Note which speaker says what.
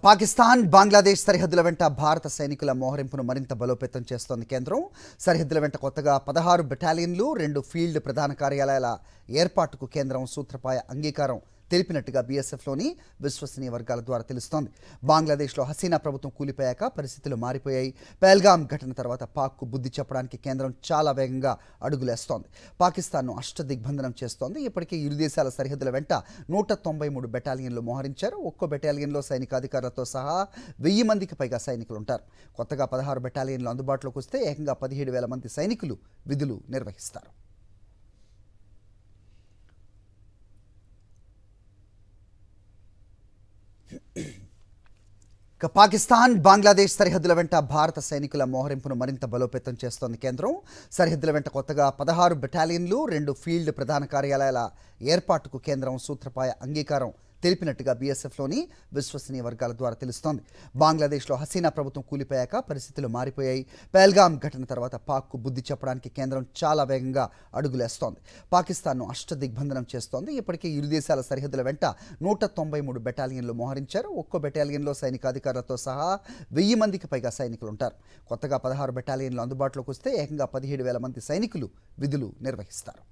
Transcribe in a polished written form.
Speaker 1: పాకిస్తాన్ బంగ్లాదేశ్ సరిహద్దుల వెంట భారత సైనికుల మోహరింపును మరింత బలోపేతం చేస్తోంది కేంద్రం. సరిహద్దుల వెంట కొత్తగా 16 బెటాలియన్లు, 2 ఫీల్డ్ ప్రధాన కార్యాలయాల ఏర్పాటుకు కేంద్రం సూత్రప్రాయ అంగీకారం తెలిపినట్టుగా బీఎస్ఎఫ్లోని విశ్వసనీయ వర్గాల ద్వారా తెలుస్తోంది. బంగ్లాదేశ్లో హసీనా ప్రభుత్వం కూలిపోయాక పరిస్థితులు మారిపోయాయి. పహల్గామ్ ఘటన తర్వాత పాక్కు బుద్ధి చెప్పడానికి కేంద్రం చాలా వేగంగా అడుగులేస్తోంది. పాకిస్తాన్ను అష్టదిగ్బంధనం చేస్తోంది. ఇప్పటికే ఇరు దేశాల సరిహద్దుల వెంట 193 బెటాలియన్లు మోహరించారు. ఒక్కో బెటాలియన్లో సైనికాధికారులతో సహా 1000 మందికి పైగా సైనికులు ఉంటారు. కొత్తగా 16 బెటాలియన్లు అందుబాటులోకి వస్తే ఏకంగా 17,000 మంది సైనికులు విధులు నిర్వహిస్తారు. పాకిస్తాన్ బంగ్లాదేశ్ సరిహద్దుల వెంట భారత సైనికుల మోహరింపును మరింత బలోపేతం చేస్తోంది కేంద్రం. సరిహద్దుల వెంట కొత్తగా 16 బెటాలియన్లు, 2 ఫీల్డ్ ప్రధాన కార్యాలయాల ఏర్పాటుకు కేంద్రం సూత్రప్రాయ అంగీకారం తెలిపినట్టుగా బీఎస్ఎఫ్లోని విశ్వసనీయ వర్గాల ద్వారా తెలుస్తోంది. బంగ్లాదేశ్లో హసీనా ప్రభుత్వం కూలిపోయాక పరిస్థితులు మారిపోయాయి. పహల్గామ్ ఘటన తర్వాత పాక్కు బుద్ధి చెప్పడానికి కేంద్రం చాలా వేగంగా అడుగులేస్తోంది. పాకిస్తాన్ను అష్టదిగ్బంధనం చేస్తోంది. ఇప్పటికే ఇరు దేశాల సరిహద్దుల వెంట 193 బెటాలియన్లు మోహరించారు. ఒక్కో బెటాలియన్లో సైనికాధికారులతో సహా 1000 మందికి పైగా సైనికులు ఉంటారు. కొత్తగా 16 బెటాలియన్లు అందుబాటులోకి వస్తే ఏకంగా 17,000 మంది సైనికులు విధులు నిర్వహిస్తారు.